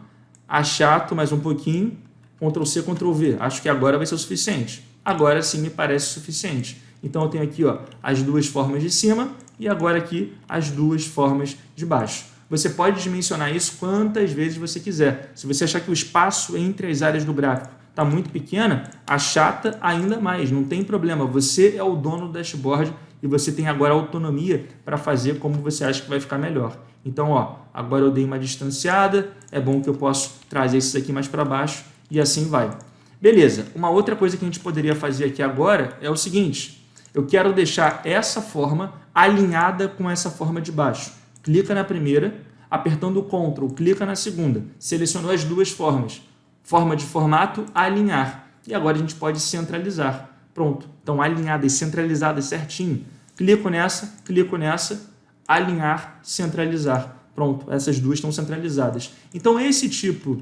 achato mais um pouquinho, Ctrl+C, Ctrl+V. Acho que agora vai ser o suficiente. Agora sim me parece suficiente. Então eu tenho aqui ó, as duas formas de cima e agora aqui as duas formas de baixo. Você pode dimensionar isso quantas vezes você quiser. Se você achar que o espaço entre as áreas do gráfico está muito pequena, achata ainda mais, não tem problema. Você é o dono do dashboard e você tem agora autonomia para fazer como você acha que vai ficar melhor. Então, ó, agora eu dei uma distanciada, é bom que eu posso trazer esses aqui mais para baixo e assim vai. Beleza, uma outra coisa que a gente poderia fazer aqui agora é o seguinte, eu quero deixar essa forma alinhada com essa forma de baixo. Clica na primeira, apertando o Ctrl, clica na segunda, selecionou as duas formas. Forma de formato, alinhar. E agora a gente pode centralizar. Pronto, estão alinhadas, centralizadas certinho. Clico nessa, alinhar, centralizar. Pronto, essas duas estão centralizadas. Então esse tipo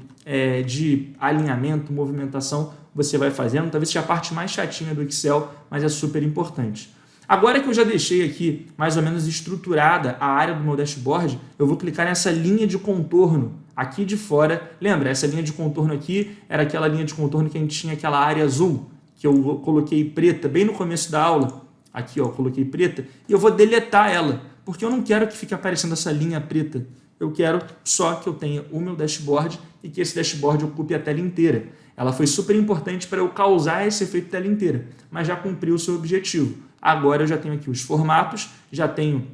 de alinhamento, movimentação, você vai fazendo. Talvez seja a parte mais chatinha do Excel, mas é super importante. Agora que eu já deixei aqui mais ou menos estruturada a área do meu dashboard, eu vou clicar nessa linha de contorno aqui de fora. Lembra, essa linha de contorno aqui era aquela linha de contorno que a gente tinha aquela área azul, que eu coloquei preta bem no começo da aula. Aqui, ó, eu coloquei preta e eu vou deletar ela, porque eu não quero que fique aparecendo essa linha preta. Eu quero só que eu tenha o meu dashboard e que esse dashboard ocupe a tela inteira. Ela foi super importante para eu causar esse efeito tela inteira, mas já cumpriu o seu objetivo. Agora eu já tenho aqui os formatos, já tenho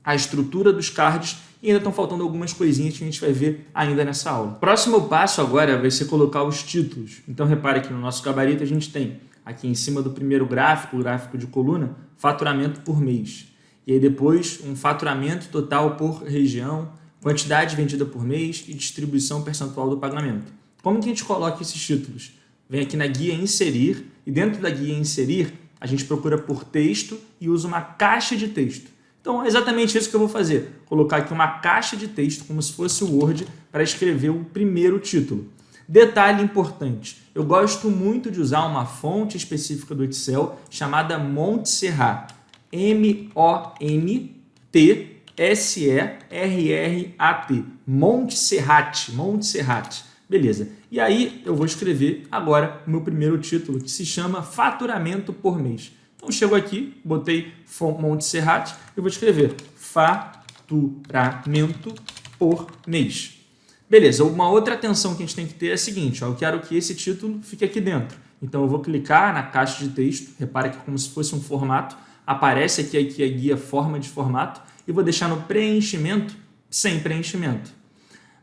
a estrutura dos cards e ainda estão faltando algumas coisinhas que a gente vai ver ainda nessa aula. O próximo passo agora vai ser colocar os títulos. Então repare que no nosso gabarito a gente tem aqui em cima do primeiro gráfico, o gráfico de coluna, faturamento por mês. E aí depois um faturamento total por região, quantidade vendida por mês e distribuição percentual do pagamento. Como que a gente coloca esses títulos? Vem aqui na guia inserir e dentro da guia inserir a gente procura por texto e usa uma caixa de texto. Então é exatamente isso que eu vou fazer. Colocar aqui uma caixa de texto como se fosse o Word para escrever o primeiro título. Detalhe importante, eu gosto muito de usar uma fonte específica do Excel chamada Montserrat. M-O-N-T-S-E-R-R-A-T. Montserrat. Beleza. E aí eu vou escrever agora o meu primeiro título, que se chama Faturamento por mês. Então chego aqui, botei Montserrat e vou escrever Faturamento por mês. Beleza, uma outra atenção que a gente tem que ter é a seguinte, ó, eu quero que esse título fique aqui dentro. Então eu vou clicar na caixa de texto, repara que é como se fosse um formato, aparece aqui a guia forma de formato e vou deixar no preenchimento sem preenchimento.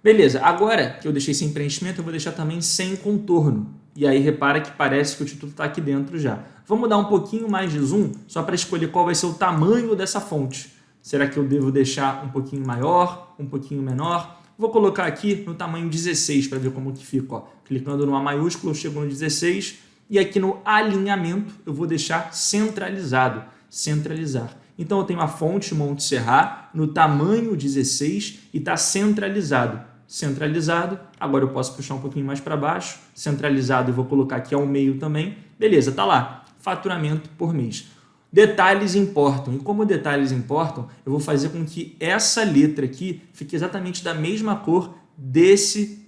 Beleza, agora que eu deixei sem preenchimento, eu vou deixar também sem contorno. E aí repara que parece que o título está aqui dentro já. Vamos dar um pouquinho mais de zoom, só para escolher qual vai ser o tamanho dessa fonte. Será que eu devo deixar um pouquinho maior, um pouquinho menor? Vou colocar aqui no tamanho 16 para ver como que fica. Ó. Clicando numa maiúscula, eu chego no 16. E aqui no alinhamento, eu vou deixar centralizado. Centralizar. Então eu tenho a fonte Montserrat no tamanho 16 e está centralizado. Centralizado, agora eu posso puxar um pouquinho mais para baixo, centralizado eu vou colocar aqui ao meio também, beleza, tá lá, faturamento por mês. Detalhes importam, e como detalhes importam, eu vou fazer com que essa letra aqui fique exatamente da mesma cor desse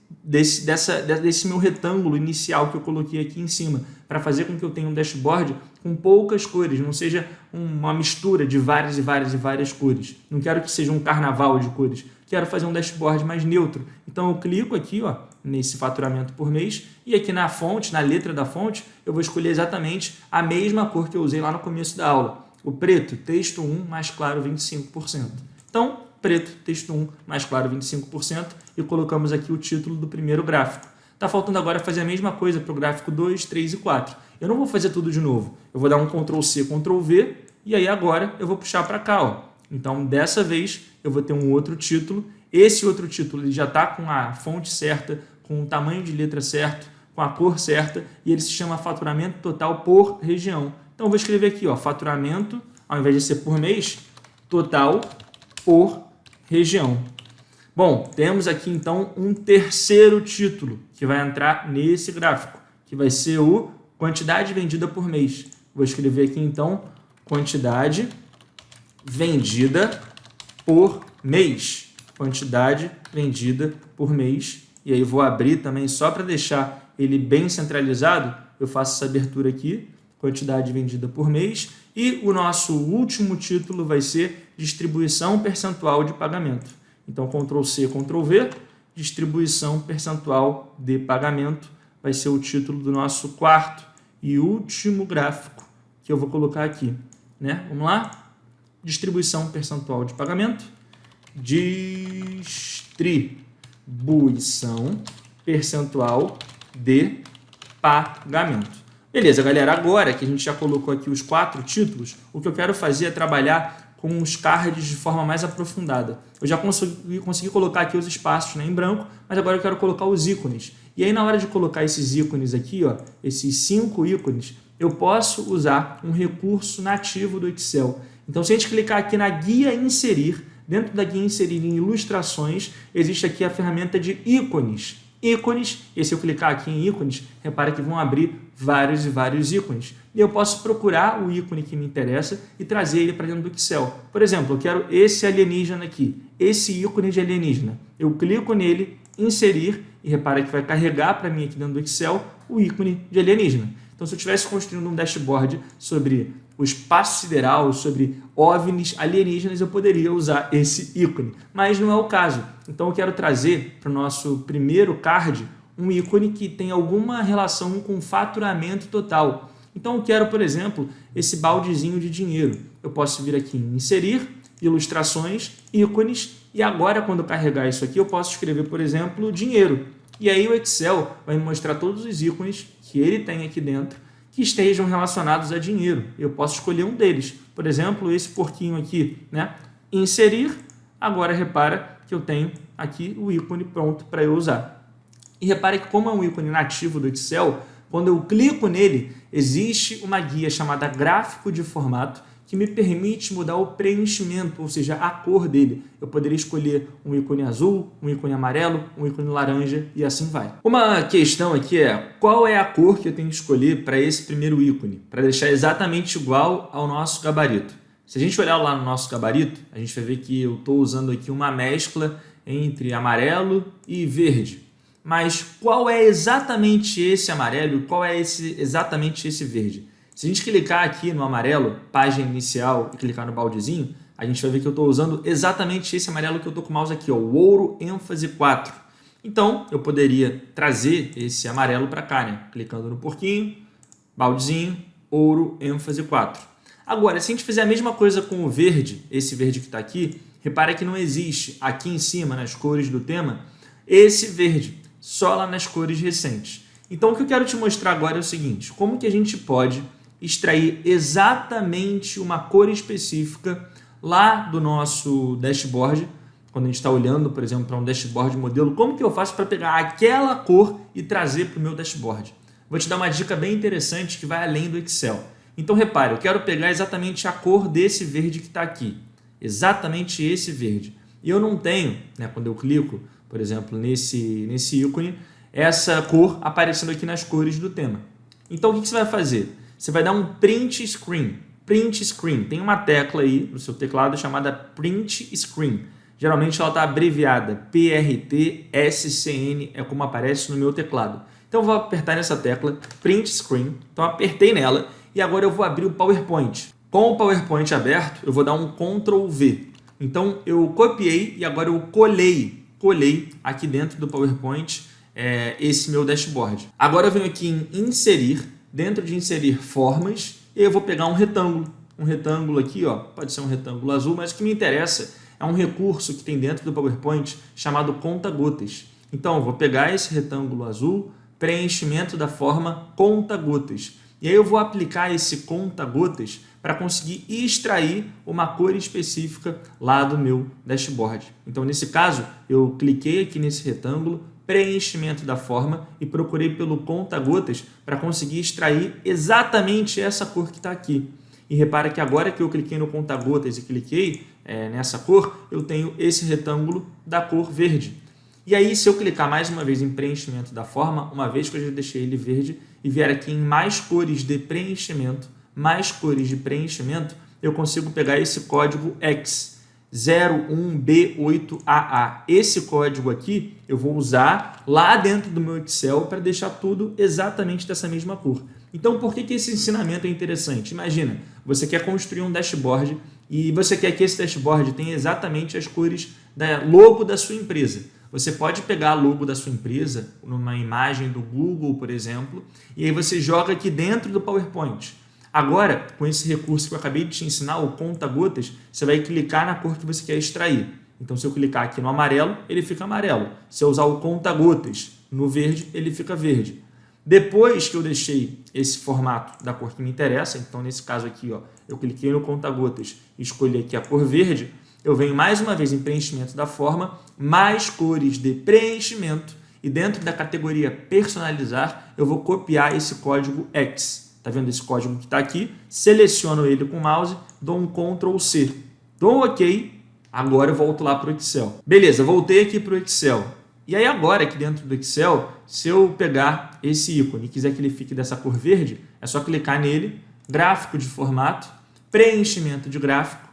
meu retângulo inicial que eu coloquei aqui em cima, para fazer com que eu tenha um dashboard com poucas cores, não seja uma mistura de várias cores. Não quero que seja um carnaval de cores, quero fazer um dashboard mais neutro. Então eu clico aqui, ó, nesse faturamento por mês e aqui na fonte, na letra da fonte, eu vou escolher exatamente a mesma cor que eu usei lá no começo da aula. O preto, texto 1, mais claro 25%. Então, preto, texto 1, mais claro 25% e colocamos aqui o título do primeiro gráfico. Está faltando agora fazer a mesma coisa para o gráfico 2, 3 e 4. Eu não vou fazer tudo de novo. Eu vou dar um Ctrl+C, Ctrl+V e aí agora eu vou puxar para cá, ó. Então, dessa vez, eu vou ter um outro título. Esse outro título ele já está com a fonte certa, com o tamanho de letra certo, com a cor certa, e ele se chama faturamento total por região. Então, eu vou escrever aqui, ó, faturamento, ao invés de ser por mês, total por região. Bom, temos aqui, então, um terceiro título que vai entrar nesse gráfico, que vai ser o quantidade vendida por mês. Vou escrever aqui, então, quantidade vendida por mês. Quantidade vendida por mês. E aí vou abrir também só para deixar ele bem centralizado. Eu faço essa abertura aqui, quantidade vendida por mês. E o nosso último título vai ser distribuição percentual de pagamento. Então, Ctrl+C, Ctrl+V, distribuição percentual de pagamento vai ser o título do nosso quarto e último gráfico que eu vou colocar aqui, né? Vamos lá? Distribuição percentual de pagamento, distribuição percentual de pagamento. Beleza, galera, agora que a gente já colocou aqui os 4 títulos, o que eu quero fazer é trabalhar com os cards de forma mais aprofundada. Eu já consegui colocar aqui os espaços, né, em branco, mas agora eu quero colocar os ícones. E aí na hora de colocar esses ícones aqui, ó, esses 5 ícones, eu posso usar um recurso nativo do Excel. Então, se a gente clicar aqui na guia inserir, dentro da guia inserir em ilustrações, existe aqui a ferramenta de ícones. Ícones, e se eu clicar aqui em ícones, repara que vão abrir vários e vários ícones. E eu posso procurar o ícone que me interessa e trazer ele para dentro do Excel. Por exemplo, eu quero esse alienígena aqui, esse ícone de alienígena. Eu clico nele, inserir, e repara que vai carregar para mim aqui dentro do Excel o ícone de alienígena. Então, se eu estivesse construindo um dashboard sobre o espaço sideral, sobre OVNIs alienígenas, eu poderia usar esse ícone. Mas não é o caso. Então, eu quero trazer para o nosso primeiro card um ícone que tem alguma relação com faturamento total. Então, eu quero, por exemplo, esse baldezinho de dinheiro. Eu posso vir aqui em inserir, ilustrações, ícones, e agora, quando eu carregar isso aqui, eu posso escrever, por exemplo, dinheiro. E aí o Excel vai me mostrar todos os ícones que ele tem aqui dentro que estejam relacionados a dinheiro. Eu posso escolher um deles. Por exemplo, esse porquinho aqui, né? Inserir. Agora, repara que eu tenho aqui o ícone pronto para eu usar. E repare que como é um ícone nativo do Excel, quando eu clico nele, existe uma guia chamada gráfico de formato que me permite mudar o preenchimento, ou seja, a cor dele. Eu poderia escolher um ícone azul, um ícone amarelo, um ícone laranja e assim vai. Uma questão aqui é, qual é a cor que eu tenho que escolher para esse primeiro ícone? Para deixar exatamente igual ao nosso gabarito. Se a gente olhar lá no nosso gabarito, a gente vai ver que eu estou usando aqui uma mescla entre amarelo e verde. Mas qual é exatamente esse amarelo e qual é exatamente esse verde? Se a gente clicar aqui no amarelo, página inicial, e clicar no baldezinho, a gente vai ver que eu estou usando exatamente esse amarelo que eu estou com o mouse aqui, ó, o ouro ênfase 4. Então, eu poderia trazer esse amarelo para cá, né? Clicando no porquinho, baldezinho, ouro ênfase 4. Agora, se a gente fizer a mesma coisa com o verde, esse verde que está aqui, repara que não existe aqui em cima, nas cores do tema, esse verde, só lá nas cores recentes. Então, o que eu quero te mostrar agora é o seguinte, como que a gente pode extrair exatamente uma cor específica lá do nosso dashboard, quando a gente está olhando, por exemplo, para um dashboard modelo, como que eu faço para pegar aquela cor e trazer para o meu dashboard? Vou te dar uma dica bem interessante que vai além do Excel. Então, repare, eu quero pegar exatamente a cor desse verde que está aqui, exatamente esse verde. E eu não tenho, né, quando eu clico, por exemplo, nesse ícone, essa cor aparecendo aqui nas cores do tema. Então, o que você vai fazer? Você vai dar um print screen. Print screen. Tem uma tecla aí no seu teclado chamada print screen. Geralmente ela está abreviada PRT-SCN, é como aparece no meu teclado. Então eu vou apertar nessa tecla print screen. Então apertei nela e agora eu vou abrir o PowerPoint. Com o PowerPoint aberto, eu vou dar um Ctrl+V. Então eu copiei e agora eu colei aqui dentro do PowerPoint esse meu dashboard. Agora eu venho aqui em inserir, dentro de inserir formas, e eu vou pegar um retângulo aqui, ó, pode ser um retângulo azul, mas o que me interessa é um recurso que tem dentro do PowerPoint chamado conta-gotas. Então eu vou pegar esse retângulo azul, preenchimento da forma conta-gotas. E aí eu vou aplicar esse conta-gotas para conseguir extrair uma cor específica lá do meu dashboard. Então, nesse caso, eu cliquei aqui nesse retângulo, preenchimento da forma e procurei pelo conta-gotas para conseguir extrair exatamente essa cor que está aqui. E repara que agora que eu cliquei no conta-gotas e cliquei nessa cor, eu tenho esse retângulo da cor verde. E aí, se eu clicar mais uma vez em preenchimento da forma, uma vez que eu já deixei ele verde e vier aqui em mais cores de preenchimento, eu consigo pegar esse código X 01B8AA. Esse código aqui eu vou usar lá dentro do meu Excel para deixar tudo exatamente dessa mesma cor. Então, por que esse ensinamento é interessante? Imagina, você quer construir um dashboard e você quer que esse dashboard tenha exatamente as cores da logo da sua empresa. Você pode pegar a logo da sua empresa numa imagem do Google, por exemplo, e aí você joga aqui dentro do PowerPoint. Agora, com esse recurso que eu acabei de te ensinar, o conta-gotas, você vai clicar na cor que você quer extrair. Então, se eu clicar aqui no amarelo, ele fica amarelo. Se eu usar o conta-gotas no verde, ele fica verde. Depois que eu deixei esse formato da cor que me interessa, então nesse caso aqui, ó, eu cliquei no conta-gotas e escolhi aqui a cor verde, eu venho mais uma vez em preenchimento da forma, mais cores de preenchimento e dentro da categoria personalizar, eu vou copiar esse código X. Tá vendo esse código que está aqui? Seleciono ele com o mouse, dou um Ctrl C. Dou um OK, agora eu volto lá para o Excel. Beleza, voltei aqui para o Excel. E aí agora aqui dentro do Excel, se eu pegar esse ícone e quiser que ele fique dessa cor verde, é só clicar nele, gráfico de formato, preenchimento de gráfico,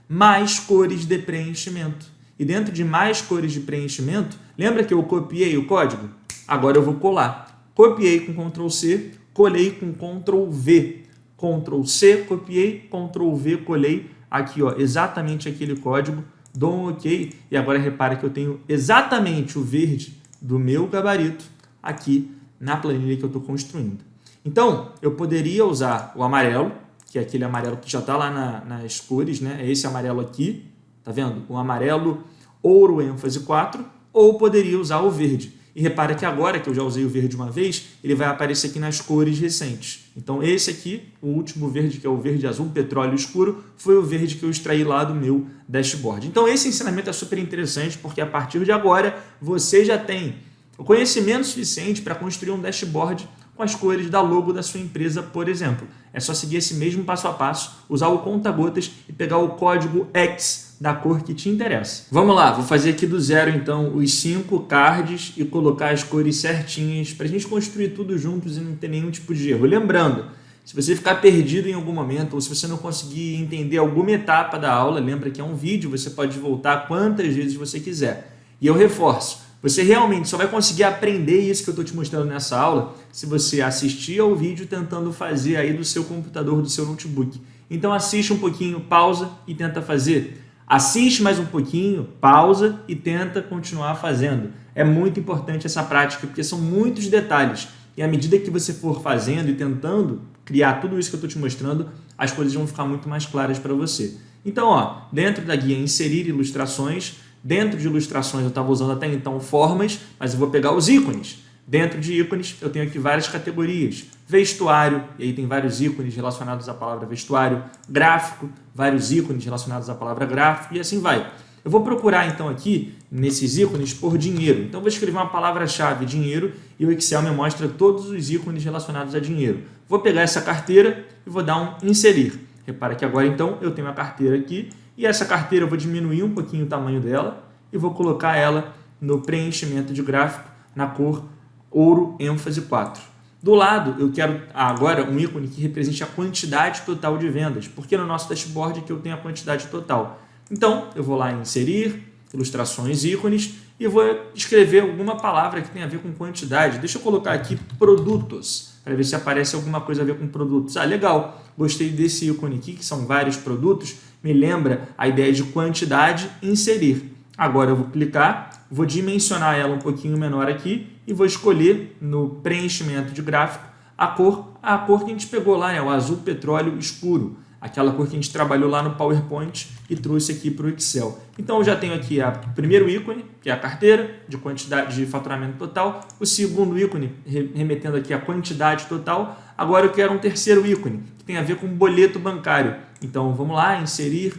mais cores de preenchimento. E dentro de mais cores de preenchimento, lembra que eu copiei o código? Agora eu vou colar. Copiei com Ctrl C, colei com Ctrl V. Ctrl C, copiei, Ctrl V, colei. Aqui, ó, exatamente aquele código. Dou um OK. E agora repara que eu tenho exatamente o verde do meu gabarito aqui na planilha que eu estou construindo. Então, eu poderia usar o amarelo, que é aquele amarelo que já está lá nas cores, né? É esse amarelo aqui, tá vendo? O amarelo ouro ênfase 4, ou poderia usar o verde. E repara que agora que eu já usei o verde uma vez, ele vai aparecer aqui nas cores recentes. Então esse aqui, o último verde, que é o verde azul petróleo escuro, foi o verde que eu extraí lá do meu dashboard. Então esse ensinamento é super interessante porque a partir de agora você já tem o conhecimento suficiente para construir um dashboard com as cores da logo da sua empresa, por exemplo. É só seguir esse mesmo passo a passo, usar o conta-gotas e pegar o código X da cor que te interessa. Vamos lá, vou fazer aqui do zero então os 5 cards e colocar as cores certinhas para a gente construir tudo juntos e não ter nenhum tipo de erro. Lembrando, se você ficar perdido em algum momento ou se você não conseguir entender alguma etapa da aula, lembra que é um vídeo, você pode voltar quantas vezes você quiser. E eu reforço, você realmente só vai conseguir aprender isso que eu estou te mostrando nessa aula se você assistir ao vídeo tentando fazer aí do seu computador, do seu notebook. Então assiste um pouquinho, pausa e tenta fazer. Assiste mais um pouquinho, pausa e tenta continuar fazendo. É muito importante essa prática porque são muitos detalhes. E à medida que você for fazendo e tentando criar tudo isso que eu estou te mostrando, as coisas vão ficar muito mais claras para você. Então, ó, dentro da guia Inserir Ilustrações, dentro de ilustrações eu estava usando até então formas, mas eu vou pegar os ícones. Dentro de ícones eu tenho aqui várias categorias. Vestuário, e aí tem vários ícones relacionados à palavra vestuário. Gráfico, vários ícones relacionados à palavra gráfico e assim vai. Eu vou procurar então aqui nesses ícones por dinheiro. Então eu vou escrever uma palavra-chave dinheiro e o Excel me mostra todos os ícones relacionados a dinheiro. Vou pegar essa carteira e vou dar um inserir. Repara que agora então eu tenho uma carteira aqui e essa carteira eu vou diminuir um pouquinho o tamanho dela e vou colocar ela no preenchimento de gráfico na cor ouro ênfase 4. Do lado eu quero agora um ícone que represente a quantidade total de vendas, porque no nosso dashboard aqui eu tenho a quantidade total. Então eu vou lá em inserir, ilustrações, ícones e vou escrever alguma palavra que tenha a ver com quantidade. Deixa eu colocar aqui produtos, para ver se aparece alguma coisa a ver com produtos. Ah, legal, gostei desse ícone aqui, que são vários produtos. me lembra a ideia de quantidade inserir. Agora eu vou clicar, vou dimensionar ela um pouquinho menor aqui e vou escolher no preenchimento de gráfico a cor que a gente pegou lá, né? O azul petróleo escuro, aquela cor que a gente trabalhou lá no PowerPoint e trouxe aqui para o Excel. Então eu já tenho aqui o primeiro ícone, que é a carteira de quantidade de faturamento total, o segundo ícone remetendo aqui a quantidade total. Agora eu quero um terceiro ícone, que tem a ver com boleto bancário. Então vamos lá, inserir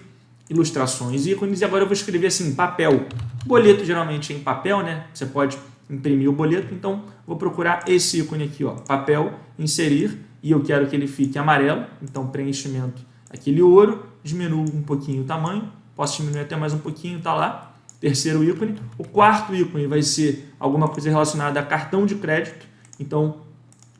ilustrações, ícones, e agora eu vou escrever assim, papel. Boleto geralmente é em papel, né? Você pode imprimir o boleto, então vou procurar esse ícone aqui, ó, papel, inserir, e eu quero que ele fique amarelo, então preenchimento, aquele ouro, diminuo um pouquinho o tamanho, posso diminuir até mais um pouquinho, tá lá, terceiro ícone. O quarto ícone vai ser alguma coisa relacionada a cartão de crédito, então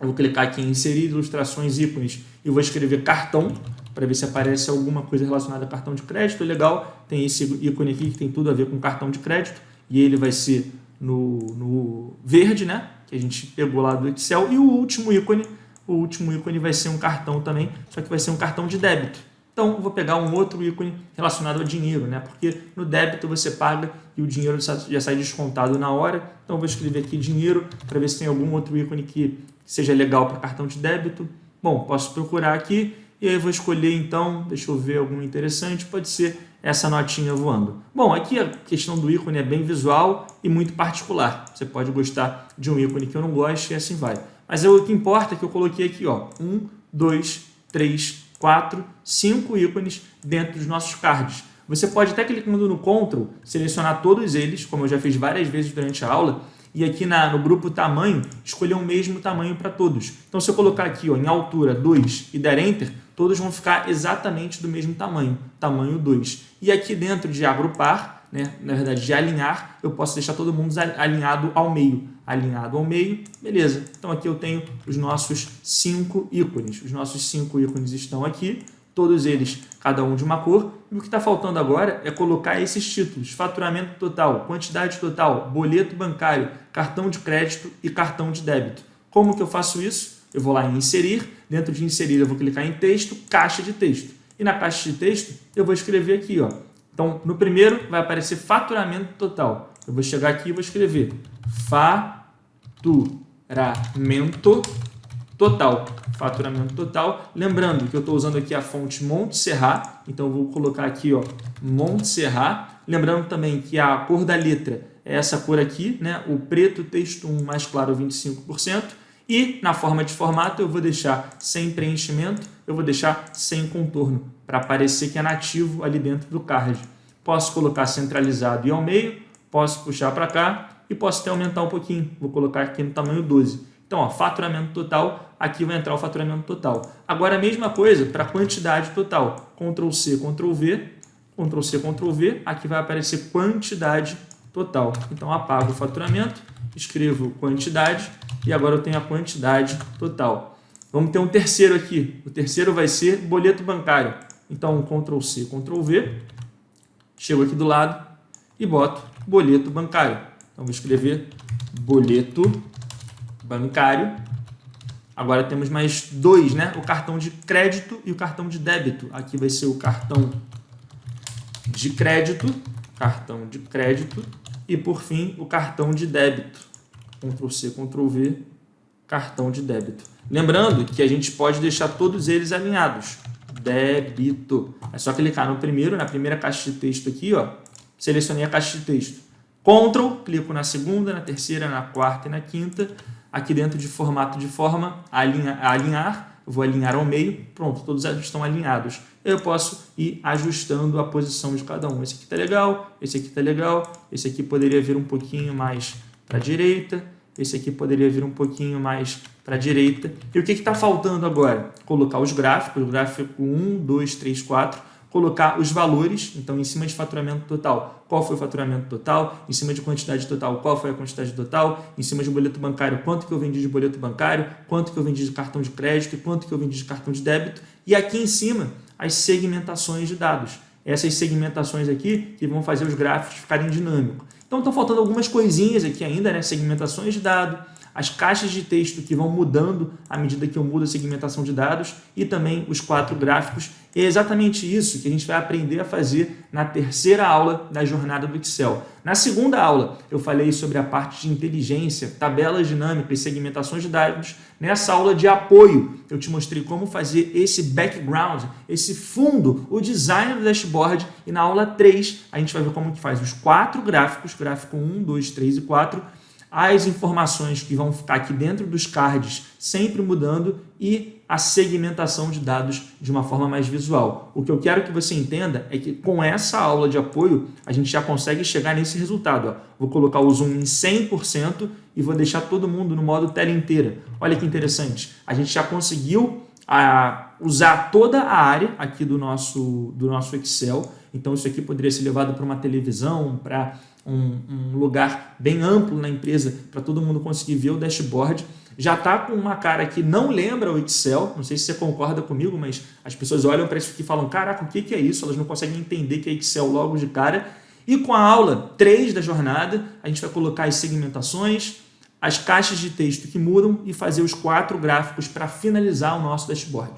eu vou clicar aqui em inserir ilustrações, ícones, e vou escrever cartão, para ver se aparece alguma coisa relacionada a cartão de crédito. Legal, tem esse ícone aqui que tem tudo a ver com cartão de crédito, e ele vai ser no verde, né? Que a gente pegou lá do Excel. E o último ícone vai ser um cartão também, só que vai ser um cartão de débito. Então, eu vou pegar um outro ícone relacionado ao dinheiro, né? Porque no débito você paga e o dinheiro já sai descontado na hora. Então, eu vou escrever aqui dinheiro para ver se tem algum outro ícone que seja legal para cartão de débito. Bom, posso procurar aqui e aí eu vou escolher, então, deixa eu ver algum interessante, pode ser essa notinha voando. Bom, aqui a questão do ícone é bem visual e muito particular. Você pode gostar de um ícone que eu não gosto e assim vai. Mas o que importa é que eu coloquei aqui, ó, 1, 2, 3, 4, 5 ícones dentro dos nossos cards. Você pode até clicando no Ctrl, selecionar todos eles, como eu já fiz várias vezes durante a aula, e aqui no grupo tamanho, escolher o mesmo tamanho para todos. Então, se eu colocar aqui, ó, em altura 2 e der Enter, todos vão ficar exatamente do mesmo tamanho, tamanho 2. E aqui dentro de agrupar, né, na verdade de alinhar, eu posso deixar todo mundo alinhado ao meio. Alinhado ao meio, beleza. Então aqui eu tenho os nossos 5 ícones. Os nossos 5 ícones estão aqui, todos eles, cada um de uma cor. E o que está faltando agora é colocar esses títulos: faturamento total, quantidade total, boleto bancário, cartão de crédito e cartão de débito. Como que eu faço isso? Eu vou lá em inserir, dentro de inserir eu vou clicar em texto, caixa de texto. E na caixa de texto eu vou escrever aqui, ó. Então, no primeiro vai aparecer faturamento total. Eu vou chegar aqui e vou escrever faturamento total. Faturamento total. Lembrando que eu estou usando aqui a fonte Montserrat, então eu vou colocar aqui, ó, Montserrat. Lembrando também que a cor da letra é essa cor aqui, né? O preto texto 1 mais claro 25%. E na forma de formato eu vou deixar sem preenchimento, eu vou deixar sem contorno, para parecer que é nativo ali dentro do card. Posso colocar centralizado e ao meio, posso puxar para cá e posso até aumentar um pouquinho. Vou colocar aqui no tamanho 12. Então, ó, faturamento total, aqui vai entrar o faturamento total. Agora a mesma coisa para quantidade total. Ctrl C, Ctrl V, Ctrl C, Ctrl V, aqui vai aparecer quantidade total. Então apago o faturamento, escrevo quantidade e agora eu tenho a quantidade total. Vamos ter um terceiro aqui. O terceiro vai ser boleto bancário. Então Ctrl C, Ctrl V, chego aqui do lado e boto boleto bancário. Então vou escrever boleto bancário. Agora temos mais dois, né? O cartão de crédito e o cartão de débito. Aqui vai ser o cartão de crédito, e por fim o cartão de débito. Ctrl C, Ctrl V, cartão de débito. Lembrando que a gente pode deixar todos eles alinhados. Débito. É só clicar no primeiro, na primeira caixa de texto aqui, ó. Selecionei a caixa de texto. Ctrl, clico na segunda, na terceira, na quarta e na quinta. Aqui dentro de formato de forma, alinhar, eu vou alinhar ao meio, pronto, todos estão alinhados. Eu posso ir ajustando a posição de cada um. Esse aqui está legal, esse aqui está legal, esse aqui poderia vir um pouquinho mais para a direita, esse aqui poderia vir um pouquinho mais para a direita. E o que está faltando agora? Colocar os gráficos, o gráfico 1, 2, 3, 4, colocar os valores, então em cima de faturamento total, qual foi o faturamento total, em cima de quantidade total, qual foi a quantidade total, em cima de boleto bancário, quanto que eu vendi de boleto bancário, quanto que eu vendi de cartão de crédito e quanto que eu vendi de cartão de débito, e aqui em cima as segmentações de dados. Essas segmentações aqui que vão fazer os gráficos ficarem dinâmicos. Então estão faltando algumas coisinhas aqui ainda, né? Segmentações de dado, as caixas de texto que vão mudando à medida que eu mudo a segmentação de dados e também os 4 gráficos. E é exatamente isso que a gente vai aprender a fazer na terceira aula da jornada do Excel. Na segunda aula, eu falei sobre a parte de inteligência, tabelas dinâmicas, segmentações de dados. Nessa aula de apoio, eu te mostrei como fazer esse background, esse fundo, o design do dashboard. E na aula 3, a gente vai ver como que faz os 4 gráficos, gráfico 1, 2, 3 e 4, as informações que vão ficar aqui dentro dos cards sempre mudando e a segmentação de dados de uma forma mais visual. O que eu quero que você entenda é que com essa aula de apoio a gente já consegue chegar nesse resultado. Ó. Vou colocar o zoom em 100% e vou deixar todo mundo no modo tela inteira. Olha que interessante. A gente já conseguiu usar toda a área aqui do nosso Excel. Então isso aqui poderia ser levado para uma televisão, para um lugar bem amplo na empresa, para todo mundo conseguir ver o dashboard. Já está com uma cara que não lembra o Excel, não sei se você concorda comigo, mas as pessoas olham para isso aqui e falam, caraca, o que é isso? Elas não conseguem entender que é Excel logo de cara. E com a aula 3 da jornada, a gente vai colocar as segmentações, as caixas de texto que mudam e fazer os 4 gráficos para finalizar o nosso dashboard.